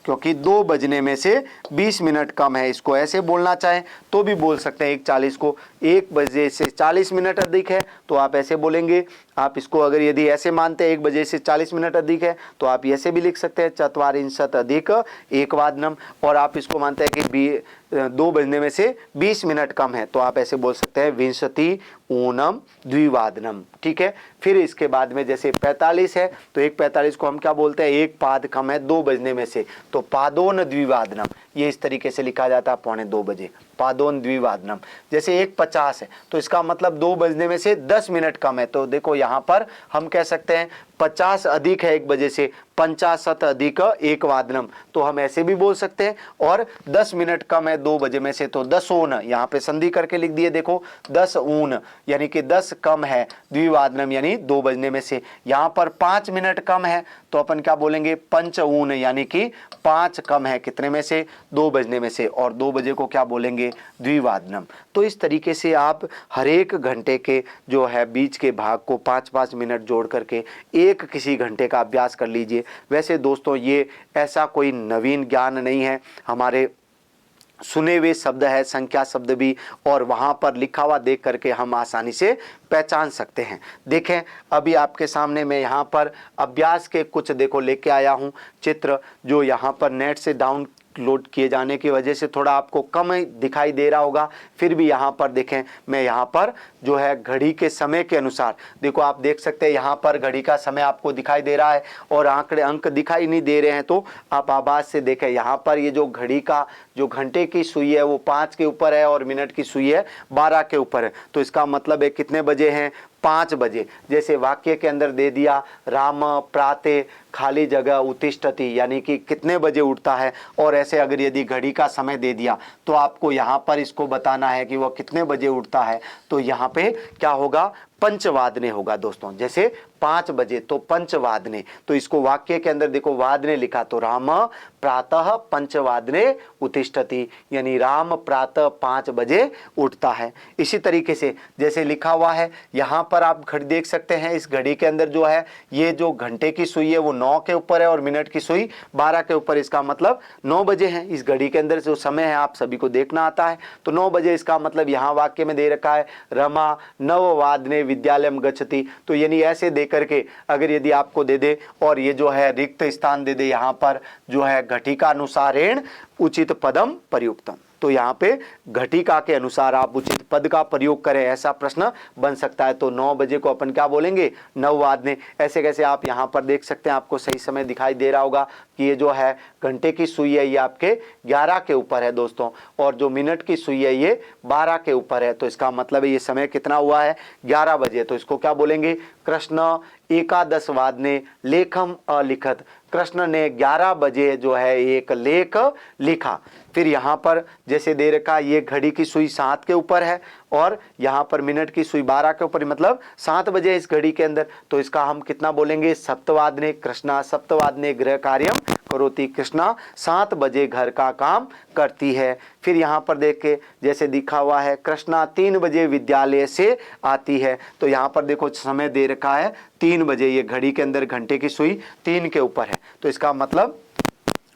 क्योंकि 2 बजने में से 20 मिनट कम है। इसको ऐसे बोलना चाहें तो भी बोल सकते हैं 1:40 को 1 बजे से 40 मिनट अधिक है तो आप ऐसे बोलेंगे। आप इसको अगर यदि ऐसे मानते हैं 1 बजे से 40 मिनट अधिक है तो आप ऐसे भी लिख सकते हैं चत्वारिंशत अधिक 1 वादनम। और आप इसको मानते हैं कि 2 बजने में से 20 मिनट कम है तो आप ऐसे बोल सकते हैं विंशति ऊनम द्विवादनम। ठीक है। फिर इसके बाद में जैसे 45 है तो 1:45 को हम क्या बोलते हैं, 1 पाद कम है 2 बजने में से तो पादोन द्विवादनम, ये इस तरीके से लिखा जाता है 1:45 बजे, पादोन द्विवादनम। जैसे 1:50 है तो इसका मतलब 2 बजने में से 10 मिनट कम है तो देखो यहाँ पर हम कह सकते हैं 50 अधिक है 1 बजे से, 50 अधिक 1 वादनम, तो हम ऐसे भी बोल सकते हैं। और 10 मिनट कम है 2 बजे में से तो 10 ऊन, यहाँ पे संधि करके लिख दिए देखो 10 ऊन, यानी कि 10 कम है द्विवादनम यानी 2 बजने में से। यहाँ पर 5 मिनट कम है तो अपन क्या बोलेंगे, पंच ऊन, यानी कि 5 कम है कितने में से, 2 बजने में से, और 2 बजे को क्या बोलेंगे, द्विवादनम। तो इस तरीके से आप हर एक घंटे के जो है बीच के भाग को 5-5 मिनट जोड़ करके एक किसी घंटे का अभ्यास कर लीजिए। वैसे दोस्तों ये ऐसा कोई नवीन ज्ञान नहीं है, हमारे सुने हुए शब्द है, संख्या शब्द भी, और वहाँ पर लिखा हुआ देख करके हम आसानी से पहचान सकते हैं। देखें अभी आपके सामने मैं यहाँ पर अभ्यास के कुछ देखो लेके आया हूँ चित्र, जो यहाँ पर नेट से डाउनलोड किए जाने की वजह से थोड़ा आपको कम दिखाई दे रहा होगा। फिर भी यहाँ पर देखें, मैं यहाँ पर जो है घड़ी के समय के अनुसार देखो, आप देख सकते हैं यहाँ पर घड़ी का समय आपको दिखाई दे रहा है और आंकड़े अंक दिखाई नहीं दे रहे हैं, तो आप आवाज़ से देखें। यहाँ पर ये जो घड़ी का जो घंटे की सुई है वो 5 के ऊपर है और मिनट की सुई है 12 के ऊपर है, तो इसका मतलब है कितने बजे हैं, 5 बजे। जैसे वाक्य के अंदर दे दिया राम प्रातः खाली जगह उत्तिष्ठति, यानी कि कितने बजे उठता है, और ऐसे अगर यदि घड़ी का समय दे दिया तो आपको यहाँ पर इसको बताना है कि वह कितने बजे उठता है, तो यहाँ पे क्या होगा, पंचवादने होगा दोस्तों। जैसे 5 बजे तो पंचवादने, तो इसको वाक्य के अंदर देखो वादने लिखा तो राम प्रातः पंचवादने उत्तिष्ठति, यानी राम प्रातः 5 बजे उठता है। इसी तरीके से जैसे लिखा हुआ है यहाँ पर आप घड़ी देख सकते हैं, इस घड़ी के अंदर जो है ये जो घंटे की सुई है वो 9 के ऊपर है और मिनट की सुई 12 के ऊपर, इसका मतलब 9 बजे है। इस घड़ी के अंदर जो समय है आप सभी को देखना आता है, तो 9 बजे, इसका मतलब यहाँ वाक्य में दे रखा है रमा नववादने विद्यालयम गच्छति, तो यानी ऐसे दे करके अगर यदि आपको दे दे और ये जो है रिक्त स्थान दे दे यहाँ पर जो है घटिका अनुसारेण उचित पदम प्रयुक्तम, तो यहाँ पे घटिका के अनुसार आप उचित पद का प्रयोग करें, ऐसा प्रश्न बन सकता है। तो 9 बजे को अपन क्या बोलेंगे, 9 वादने। ऐसे कैसे आप यहाँ पर देख सकते हैं, आपको सही समय दिखाई दे रहा होगा कि ये जो है घंटे की सुई है ये आपके 11 के ऊपर है दोस्तों, और जो मिनट की सुई है ये 12 के ऊपर है। तो इसका मतलब है ये समय कितना हुआ है, 11 बजे। तो इसको क्या बोलेंगे, कृष्ण एकादश वादने लेखम अलिखत। कृष्ण ने 11 बजे जो है एक लेख लिखा। फिर यहाँ पर जैसे दे रखा ये घड़ी की सुई 7 के ऊपर है और यहाँ पर मिनट की सुई 12 के ऊपर, मतलब 7 बजे इस घड़ी के अंदर। तो इसका हम कितना बोलेंगे, सप्तवादने। कृष्णा सप्तवादने गृह कार्यम करोति। कृष्णा 7 बजे घर का काम करती है। फिर यहाँ पर देख के जैसे दिखा हुआ है, कृष्णा 3 बजे विद्यालय से आती है। तो यहाँ पर देखो समय दे रखा है 3 बजे, ये घड़ी के अंदर घंटे की सुई 3 के ऊपर है। तो इसका मतलब,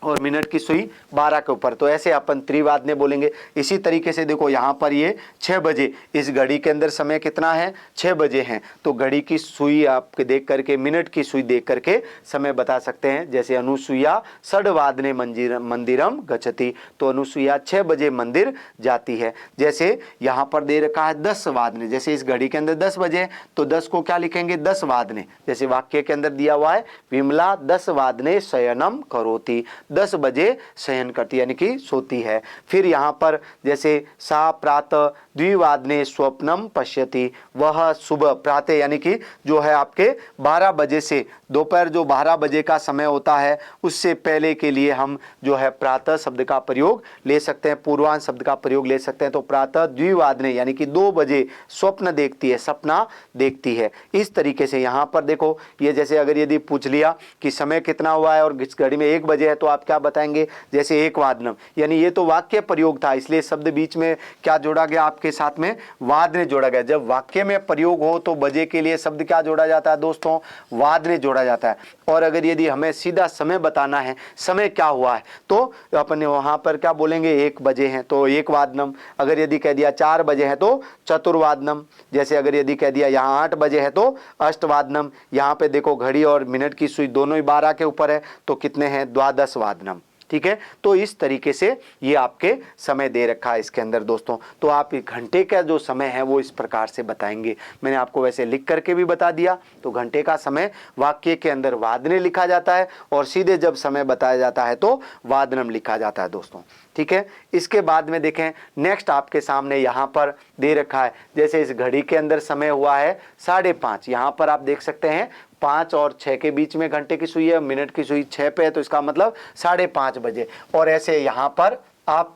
और मिनट की सुई 12 के ऊपर। तो ऐसे अपन त्रिवादने बोलेंगे। इसी तरीके से देखो यहाँ पर ये 6 बजे, इस घड़ी के अंदर समय कितना है, 6 बजे हैं। तो घड़ी की सुई आप देख करके, मिनट की सुई देख करके समय बता सकते हैं। जैसे अनुसुईया षड्वादने मंदिरम गच्छति। तो अनुसुईया 6 बजे मंदिर जाती है। जैसे यहाँ पर दे रखा है 10 वादने, जैसे इस घड़ी के अंदर 10 बजे है तो 10 को क्या लिखेंगे, 10 वादने। जैसे वाक्य के अंदर दिया हुआ है, विमला 10 वादने शयनम करोति। 10 बजे शयन करती यानी कि सोती है। फिर यहाँ पर जैसे सा प्रातः द्विवादने स्वप्नम पश्यति। वह सुबह प्रातः यानी कि जो है आपके 12 बजे से दोपहर जो 12 बजे का समय होता है उससे पहले के लिए हम जो है प्रातः शब्द का प्रयोग ले सकते हैं, पूर्वांश शब्द का प्रयोग ले सकते हैं। तो प्रातः द्विवादने यानी कि 2 बजे स्वप्न देखती है, सपना देखती है। इस तरीके से यहाँ पर देखो, ये जैसे अगर यदि पूछ लिया कि समय कितना हुआ है और इस घड़ी में 1 बजे है तो आप क्या बताएंगे, जैसे एक वादनम, यानी ये तो वाक्य प्रयोग था इसलिए शब्द बीच में क्या जोड़ा गया, आपके साथ में वादने जोड़ा गया। जब वाक्य में प्रयोग हो तो बजे के लिए शब्द क्या जोड़ा जाता है दोस्तों, वादने जोड़ा जाता है। और अगर यदि हमें सीधा समय बताना है, समय क्या हुआ है, तो अपने वहां पर क्या बोलेंगे, 1 बजे हैं तो एक वादनम। अगर यदि कह दिया 4 बजे है तो चतुर्वादनम। जैसे अगर यदि कह दिया यहाँ 8 बजे है तो अष्टवादनम। यहाँ पे देखो घड़ी और मिनट की सुई दोनों ही 12 के ऊपर है तो कितने हैं, द्वादश वादनम। ठीक है, तो इस तरीके से ये आपके समय दे रखा है इसके अंदर दोस्तों। तो आप घंटे का जो समय है वो इस प्रकार से बताएंगे। मैंने आपको वैसे लिख करके भी बता दिया। तो घंटे का समय वाक्य के अंदर वादने लिखा जाता है और सीधे जब समय बताया जाता है तो वादनम लिखा जाता है दोस्तों। ठीक है, इसके बाद में देखें नेक्स्ट आपके सामने यहाँ पर दे रखा है, जैसे इस घड़ी के अंदर समय हुआ है 5:30। यहाँ पर आप देख सकते हैं 5 और 6 के बीच में घंटे की सुई है, मिनट की सुई 6 पे है तो इसका मतलब 5:30 बजे। और ऐसे यहाँ पर आप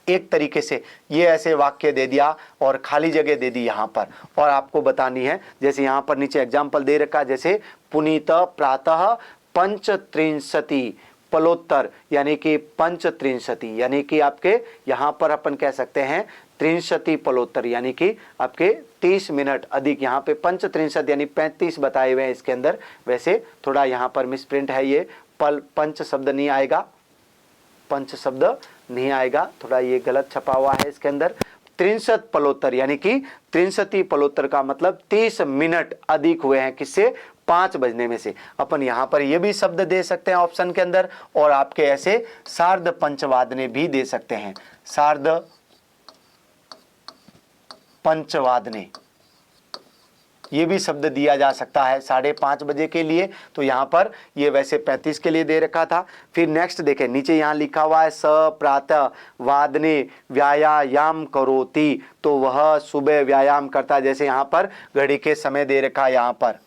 एक तरीके से ये ऐसे वाक्य दे दिया और खाली जगह दे दी यहाँ पर, और आपको बतानी है। जैसे यहाँ पर नीचे एग्जाम्पल दे रखा है, जैसे पुनीत प्रातः 35 पलोत्तर यानी कि 35 यानी कि आपके यहाँ पर अपन कह सकते हैं 63 पलोत्तर यानी कि आपके 30 मिनट अधिक। यहाँ पे 35 यानी 35 बताए हुए हैं इसके अंदर। वैसे थोड़ा यहाँ पर मिसप्रिंट है, ये पंच शब्द नहीं आएगा, पंच शब्द नहीं आएगा, थोड़ा ये गलत छपा हुआ है इसके अंदर। 63 पलोत्तर यानी कि 63 पलोत्तर का मतलब 30 मिनट अधिक हुए हैं, किससे, 5 बजने में से। अपन यहाँ पर ये भी शब्द दे सकते हैं ऑप्शन के अंदर, और आपके ऐसे सार्ध पंचवादने भी दे सकते हैं, सार्ध पंचवादने ये भी शब्द दिया जा सकता है 5:30 बजे के लिए। तो यहाँ पर ये वैसे 35 के लिए दे रखा था। फिर नेक्स्ट देखें, नीचे यहाँ लिखा हुआ है स प्रातः वादने व्यायाम करोति। तो वह सुबह व्यायाम करता है। जैसे यहाँ पर घड़ी के समय दे रखा है, यहाँ पर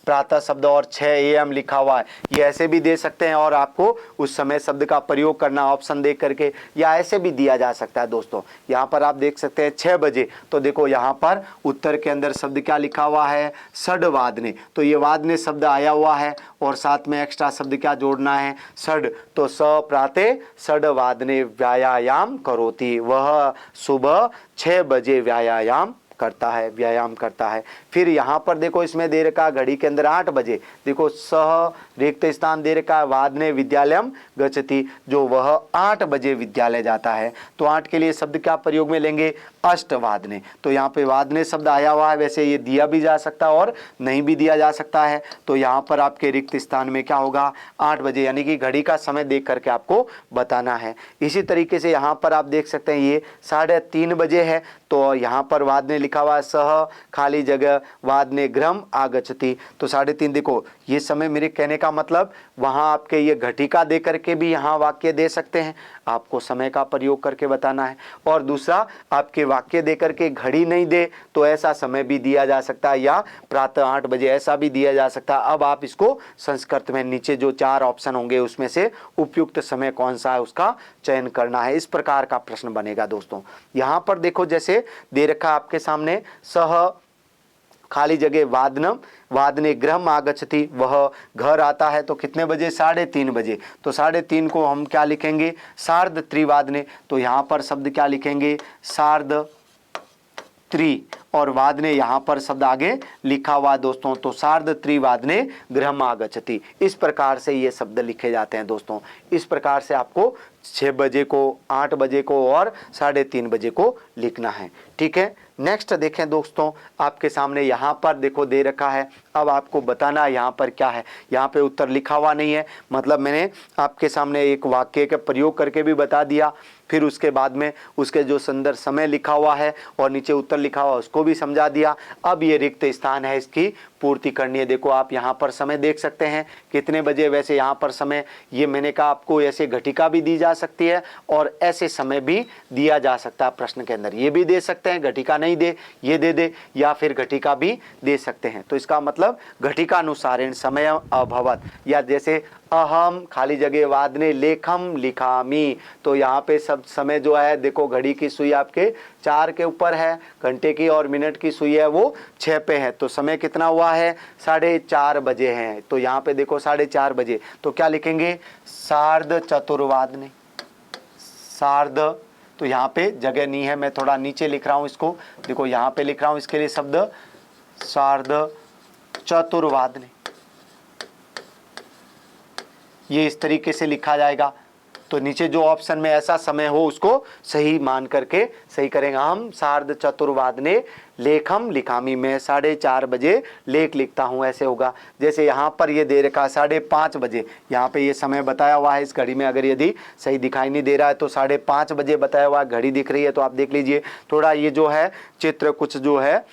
प्रातः शब्द और 6 AM लिखा हुआ है, ये ऐसे भी दे सकते हैं और आपको उस समय शब्द का प्रयोग करना ऑप्शन देख करके, या ऐसे भी दिया जा सकता है दोस्तों। यहाँ पर आप देख सकते हैं 6 बजे, तो देखो यहाँ पर उत्तर के अंदर शब्द क्या लिखा हुआ है, षड्वादने। तो ये वादने शब्द आया हुआ है और साथ में एक्स्ट्रा शब्द क्या जोड़ना है, षड। तो स प्रातः षड्वादने व्यायाम करोति, वह सुबह 6 बजे व्यायाम करता है, व्यायाम करता है। फिर यहाँ पर देखो इसमें दे रखा घड़ी के अंदर 8 बजे, देखो सह रिक्त स्थान दे रखा है वादने विद्यालयम गच्छति, जो वह 8 बजे विद्यालय जाता है। तो 8 के लिए शब्द क्या प्रयोग में लेंगे, अष्टवादने। तो यहाँ पे वादने शब्द आया हुआ है, वैसे ये दिया भी जा सकता है और नहीं भी दिया जा सकता है। तो यहाँ पर आपके रिक्त स्थान में क्या होगा, 8 बजे, यानी कि घड़ी का समय देख करके आपको बताना है। इसी तरीके से यहाँ पर आप देख सकते हैं ये 3:30 बजे है, तो यहाँ पर वादने लिखा हुआ है सह खाली जगह वादने गृहम आगच्छति। तो 3:30 देखो ये समय, मेरे कहने का मतलब वहाँ आपके ये घटिका दे करके भी यहाँ वाक्य दे सकते हैं, आपको समय का प्रयोग करके बताना है। और दूसरा आपके वाक्य दे करके घड़ी नहीं दे तो ऐसा समय भी दिया जा सकता है, या प्रातः 8 बजे ऐसा भी दिया जा सकता है। अब आप इसको संस्कृत में नीचे जो 4 ऑप्शन होंगे उसमें से उपयुक्त समय कौन सा है उसका चयन करना है, इस प्रकार का प्रश्न बनेगा दोस्तों। यहाँ पर देखो जैसे दे रखा आपके सामने सह खाली जगह वादनम वादने गृहम आगच्छति, वह घर आता है, तो कितने बजे, 3:30 बजे। तो 3:30 को हम क्या लिखेंगे, सार्ध त्रिवादने। तो यहाँ पर शब्द क्या लिखेंगे, सार्ध त्रि, और वादने यहाँ पर शब्द आगे लिखा हुआ दोस्तों, तो सार्ध त्रिवादने गृहम आगच्छति। इस प्रकार से ये शब्द लिखे जाते हैं दोस्तों। इस प्रकार से आपको 6 बजे को, 8 बजे को और 3:30 बजे को लिखना है, ठीक है। नेक्स्ट देखें दोस्तों, आपके सामने यहाँ पर देखो दे रखा है, अब आपको बताना है यहाँ पर क्या है। यहाँ पे उत्तर लिखा हुआ नहीं है, मतलब मैंने आपके सामने एक वाक्य का प्रयोग करके भी बता दिया, फिर उसके बाद में उसके जो संदर्भ समय लिखा हुआ है और नीचे उत्तर लिखा हुआ उसको भी समझा दिया। अब ये रिक्त स्थान है, इसकी पूर्ति करनी है। देखो आप यहाँ पर समय देख सकते हैं कितने बजे, वैसे यहाँ पर समय ये मैंने कहा आपको ऐसे घटिका भी दी जा सकती है और ऐसे समय भी दिया जा सकता है प्रश्न के अंदर, ये भी दे सकते हैं घटिका नहीं दे ये दे दे, या फिर घटिका भी दे सकते हैं। तो इसका मतलब घटिका अनुसारेण समय अभवत, या जैसे अहम खाली जगह वादने लेखम लिखामी। तो यहाँ पे सब समय जो है देखो घड़ी की सुई आपके 4 के ऊपर है, घंटे की और मिनट की सुई है वो 6 पे है, तो समय कितना हुआ है, 4:30 बजे है। तो यहाँ पे देखो 4:30 बजे, तो क्या लिखेंगे, सार्ध चतुर्वादने, सार्ध, तो यहाँ पे जगह नहीं है, मैं थोड़ा नीचे लिख रहा हूँ इसको, देखो यहाँ पे लिख रहा हूँ इसके लिए शब्द सार्ध चतुर्वादने, ये इस तरीके से लिखा जाएगा। तो नीचे जो ऑप्शन में ऐसा समय हो उसको सही मान करके सही करेंगे। हम सार्ध चतुर्वादने लेखम लिखामी, में 4:30 बजे लेख लिखता हूँ, ऐसे होगा। जैसे यहाँ पर ये दे रखा 5:30 बजे, यहाँ पे ये समय बताया हुआ है इस घड़ी में, अगर यदि सही दिखाई नहीं दे रहा है तो 5:30 बजे बताया हुआ घड़ी दिख रही है, तो आप देख लीजिए थोड़ा ये जो है चित्र कुछ जो है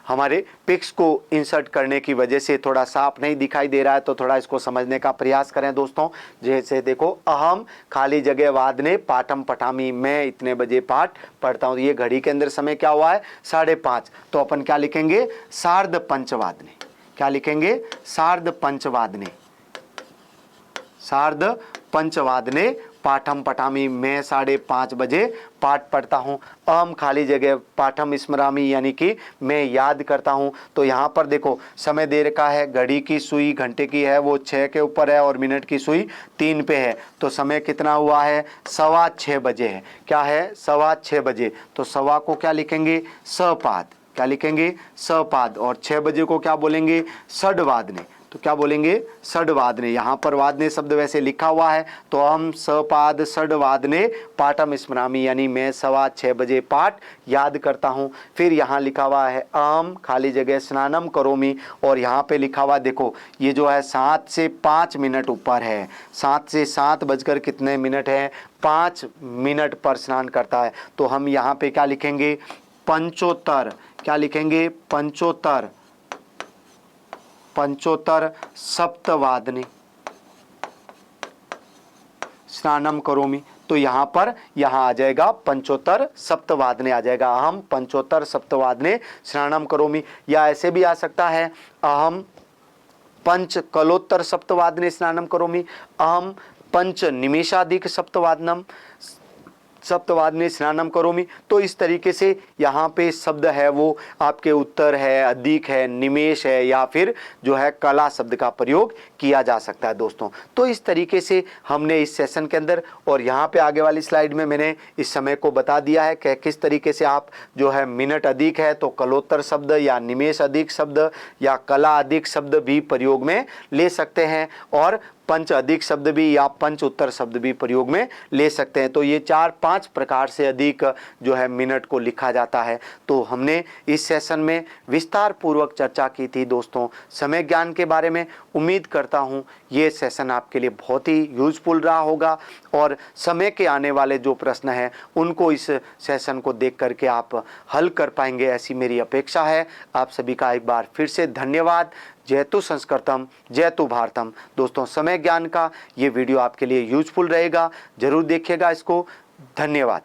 हमारे पिक्स को इंसर्ट करने की वजह से थोड़ा साफ नहीं दिखाई दे रहा है, तो थोड़ा इसको समझने का प्रयास करें दोस्तों। जैसे देखो अहम खाली जगह वादने पाठम पठामी, मैं इतने बजे पाठ पढ़ता हूँ, ये घड़ी के अंदर समय क्या हुआ है 5:30, तो अपन क्या लिखेंगे, सार्ध पंचवादने, क्या लिखेंगे, सार्ध पंचवादने, सार्ध पंचवादने पाठम पठामी, मैं 5:30 बजे पाठ पढ़ता हूँ। अहम खाली जगह पाठम स्मरामी, यानी कि मैं याद करता हूँ। तो यहाँ पर देखो समय दे रखा है, घड़ी की सुई घंटे की है वो 6 के ऊपर है और मिनट की सुई 3 पे है, तो समय कितना हुआ है, 6:15 बजे है। क्या है, 6:15 बजे, तो सवा को क्या लिखेंगे, सपाद, क्या लिखेंगे, सपाद, और 6 बजे को क्या बोलेंगे, षड्वादने, तो क्या बोलेंगे, षड्वादने। यहाँ पर वादने शब्द वैसे लिखा हुआ है, तो हम सपाद षड्वादने पाठम स्मरामी, यानी मैं 6:15 बजे पाठ याद करता हूँ। फिर यहाँ लिखा हुआ है अहम खाली जगह स्नानम करोमी, और यहाँ पे लिखा हुआ देखो ये जो है 7 से 5 मिनट ऊपर है, 7 से 7 बजकर कितने मिनट है, 5 मिनट पर स्नान करता है। तो हम यहाँ पे क्या लिखेंगे, पंचोत्तर, क्या लिखेंगे, पंचोत्तर, पंचोत्तर सप्तवादने स्नानम करोमि। तो यहाँ पर यहाँ आ जाएगा पंचोत्तर सप्तवादने आ जाएगा, अहम पंचोत्तर सप्तवादने स्नानम करोमि। या ऐसे भी आ सकता है अहम पंच कलोत्तर सप्तवादने स्नानम करोमि, अहम पंच निमेषाधिक सप्तवादनम सप्तवादने स्नानम करोमि। तो इस तरीके से यहाँ पे शब्द है वो आपके उत्तर है, अधिक है, निमेष है, या फिर जो है कला शब्द का प्रयोग किया जा सकता है दोस्तों। तो इस तरीके से हमने इस सेशन के अंदर, और यहाँ पे आगे वाली स्लाइड में मैंने इस समय को बता दिया है कि किस तरीके से आप जो है मिनट अधिक है तो कलोत्तर शब्द या निमेष अधिक शब्द या कला अधिक शब्द भी प्रयोग में ले सकते हैं, और पंच अधिक शब्द भी या पंच उत्तर शब्द भी प्रयोग में ले सकते हैं। तो ये 4-5 प्रकार से अधिक जो है मिनट को लिखा जाता है। तो हमने इस सेशन में विस्तार पूर्वक चर्चा की थी दोस्तों समय ज्ञान के बारे में। उम्मीद करता हूँ ये सेशन आपके लिए बहुत ही यूजफुल रहा होगा, और समय के आने वाले जो प्रश्न हैं उनको इस सेशन को देख करके आप हल कर पाएंगे, ऐसी मेरी अपेक्षा है। आप सभी का एक बार फिर से धन्यवाद। जयतु संस्कृतम, जयतु भारतम। दोस्तों समय ज्ञान का ये वीडियो आपके लिए यूजफुल रहेगा, जरूर देखिएगा इसको। धन्यवाद।